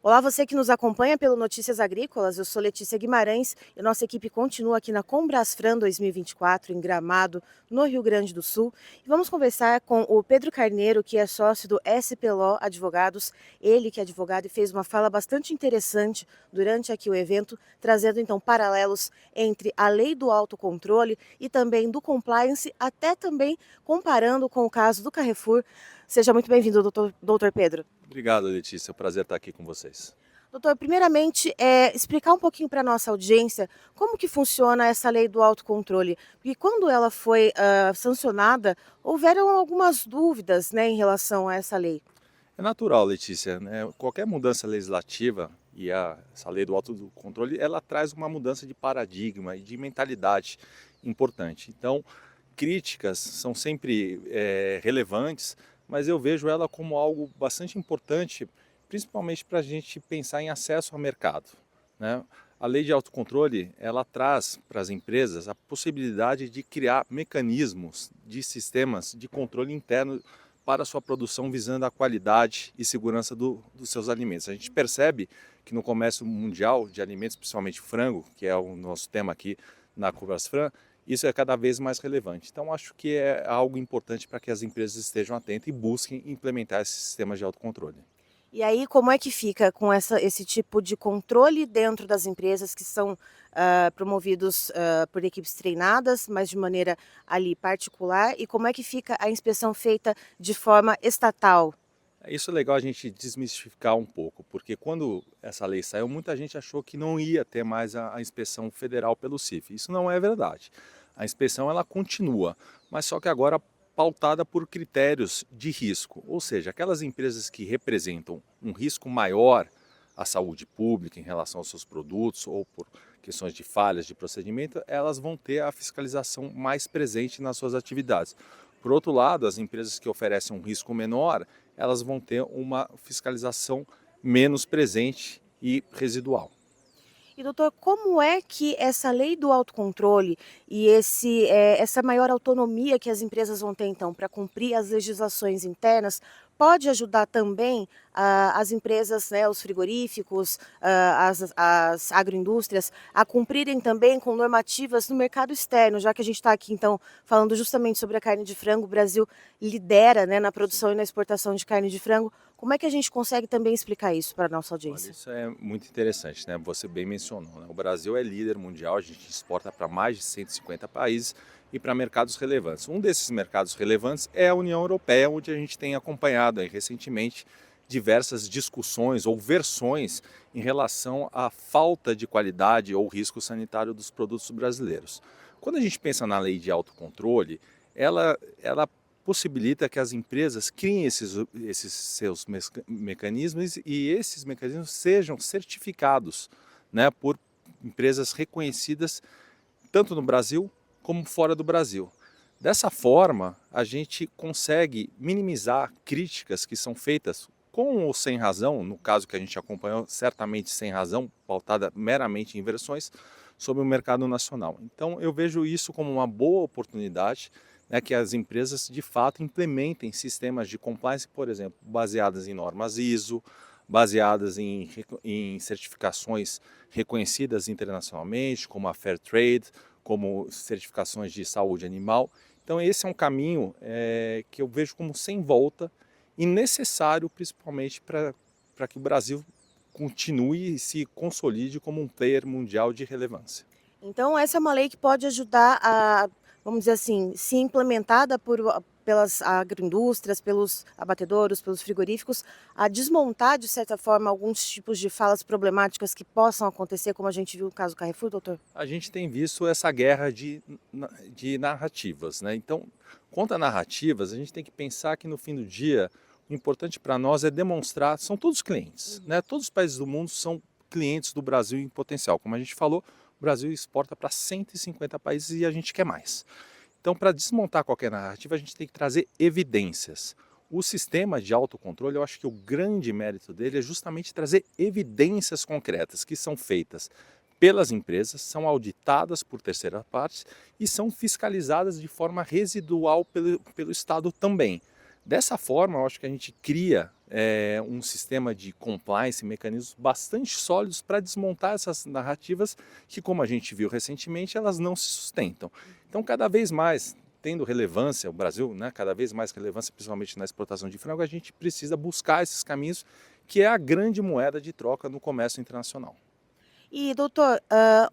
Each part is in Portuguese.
Olá, você que nos acompanha pelo Notícias Agrícolas, eu sou Letícia Guimarães e nossa equipe continua aqui na Combrasfran 2024, em Gramado, no Rio Grande do Sul. E vamos conversar com o Pedro Carneiro, que é sócio do SPLO Advogados, ele que é advogado e fez uma fala bastante interessante durante aqui o evento, trazendo então paralelos entre a lei do autocontrole e também do compliance, até também comparando com o caso do Carrefour. Seja muito bem-vindo, doutor Pedro. Obrigado, Letícia. É um prazer estar aqui com vocês. Doutor, primeiramente, explicar um pouquinho para a nossa audiência como que funciona essa lei do autocontrole. Porque quando ela foi sancionada, houveram algumas dúvidas, né, em relação a essa lei. É natural, Letícia, né? Qualquer mudança legislativa e essa lei do autocontrole, ela traz uma mudança de paradigma e de mentalidade importante. Então, críticas são sempre relevantes, mas eu vejo ela como algo bastante importante, principalmente para a gente pensar em acesso ao mercado, né? A lei de autocontrole, ela traz para as empresas a possibilidade de criar mecanismos de sistemas de controle interno para a sua produção, visando a qualidade e segurança dos seus alimentos. A gente percebe que no comércio mundial de alimentos, principalmente frango, que é o nosso tema aqui na Combrasfran, isso é cada vez mais relevante. Então, acho que é algo importante para que as empresas estejam atentas e busquem implementar esses sistemas de autocontrole. E aí, como é que fica com esse tipo de controle dentro das empresas que são promovidos por equipes treinadas, mas de maneira ali particular? E como é que fica a inspeção feita de forma estatal? Isso é legal a gente desmistificar um pouco, porque quando essa lei saiu, muita gente achou que não ia ter mais a inspeção federal pelo CIF. Isso não é verdade. A inspeção ela continua, mas só que agora pautada por critérios de risco, ou seja, aquelas empresas que representam um risco maior à saúde pública em relação aos seus produtos ou por questões de falhas de procedimento, elas vão ter a fiscalização mais presente nas suas atividades. Por outro lado, as empresas que oferecem um risco menor, elas vão ter uma fiscalização menos presente e residual. E doutor, como é que essa lei do autocontrole e essa maior autonomia que as empresas vão ter então para cumprir as legislações internas pode ajudar também as empresas, né, os frigoríficos, as agroindústrias a cumprirem também com normativas no mercado externo, já que a gente está aqui então falando justamente sobre a carne de frango, o Brasil lidera, né, na produção e na exportação de carne de frango. Como é que a gente consegue também explicar isso para a nossa Olha, audiência? isso é muito interessante, né? Você bem mencionou, né? O Brasil é líder mundial, a gente exporta para mais de 150 países e para mercados relevantes. Um desses mercados relevantes é a União Europeia, onde a gente tem acompanhado aí, recentemente diversas discussões ou versões em relação à falta de qualidade ou risco sanitário dos produtos brasileiros. Quando a gente pensa na lei de autocontrole, ela possibilita que as empresas criem esses seus mecanismos e esses mecanismos sejam certificados, né, por empresas reconhecidas tanto no Brasil como fora do Brasil. Dessa forma, a gente consegue minimizar críticas que são feitas com ou sem razão, no caso que a gente acompanhou, certamente sem razão, pautada meramente em versões, sobre o mercado nacional. Então, eu vejo isso como uma boa oportunidade, né, que as empresas de fato implementem sistemas de compliance, por exemplo, baseadas em normas ISO, baseadas em certificações reconhecidas internacionalmente, como a Fair Trade, como certificações de saúde animal. Então esse é um caminho que eu vejo como sem volta e necessário principalmente para que o Brasil continue e se consolide como um player mundial de relevância. Então essa é uma lei que pode ajudar a, vamos dizer assim, se implementada pelas agroindústrias, pelos abatedouros, pelos frigoríficos, a desmontar, de certa forma, alguns tipos de falas problemáticas que possam acontecer, como a gente viu no caso do Carrefour, doutor? A gente tem visto essa guerra de narrativas, né? Então, quanto a narrativas, a gente tem que pensar que no fim do dia, o importante para nós é demonstrar, são todos clientes, né? Todos os países do mundo são clientes do Brasil em potencial. Como a gente falou, o Brasil exporta para 150 países e a gente quer mais. Então, para desmontar qualquer narrativa, a gente tem que trazer evidências. O sistema de autocontrole, eu acho que o grande mérito dele é justamente trazer evidências concretas que são feitas pelas empresas, são auditadas por terceira parte e são fiscalizadas de forma residual pelo Estado também. Dessa forma, eu acho que a gente cria um sistema de compliance, mecanismos bastante sólidos para desmontar essas narrativas que, como a gente viu recentemente, elas não se sustentam. Então, cada vez mais, tendo relevância, o Brasil, né, cada vez mais relevância, principalmente na exportação de frango, a gente precisa buscar esses caminhos, que é a grande moeda de troca no comércio internacional. E doutor,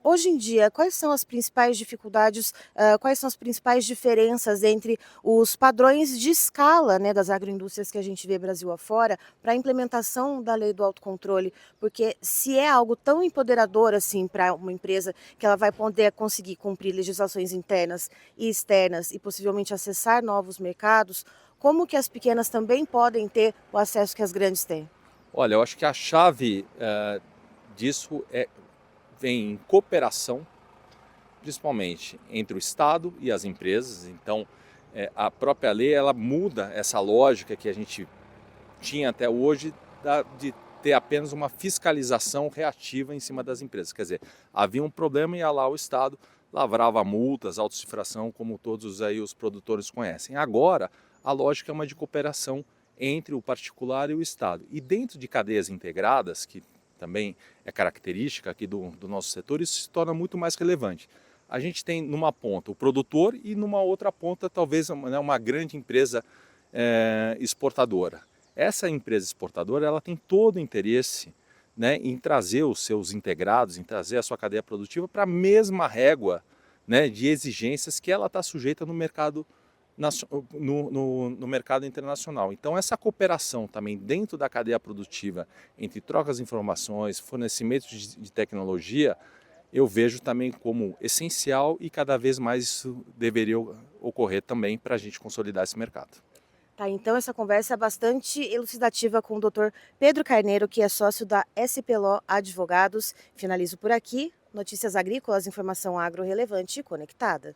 hoje em dia, quais são as principais dificuldades, quais são as principais diferenças entre os padrões de escala, né, das agroindústrias que a gente vê Brasil afora, para a implementação da lei do autocontrole? Porque se é algo tão empoderador assim para uma empresa, que ela vai poder conseguir cumprir legislações internas e externas e possivelmente acessar novos mercados, como que as pequenas também podem ter o acesso que as grandes têm? Olha, eu acho que a chave disso vem em cooperação, principalmente entre o Estado e as empresas. Então, a própria lei ela muda essa lógica que a gente tinha até hoje de ter apenas uma fiscalização reativa em cima das empresas. Quer dizer, havia um problema e ia lá o Estado lavrava multas, autocifração, como todos aí os produtores conhecem. Agora, a lógica é uma de cooperação entre o particular e o Estado. E dentro de cadeias integradas, que também é característica aqui do nosso setor, isso se torna muito mais relevante. A gente tem numa ponta o produtor e numa outra ponta talvez uma grande empresa exportadora. Essa empresa exportadora ela tem todo o interesse, né, em trazer os seus integrados, em trazer a sua cadeia produtiva para a mesma régua, né, de exigências que ela está sujeita no mercado, no mercado internacional. Então essa cooperação também dentro da cadeia produtiva, entre trocas de informações, fornecimento de tecnologia, eu vejo também como essencial e cada vez mais isso deveria ocorrer também para a gente consolidar esse mercado. Tá, então essa conversa é bastante elucidativa com o doutor Pedro Carneiro, que é sócio da SPLO Advogados. Finalizo por aqui. Notícias agrícolas, informação agro relevante e conectada.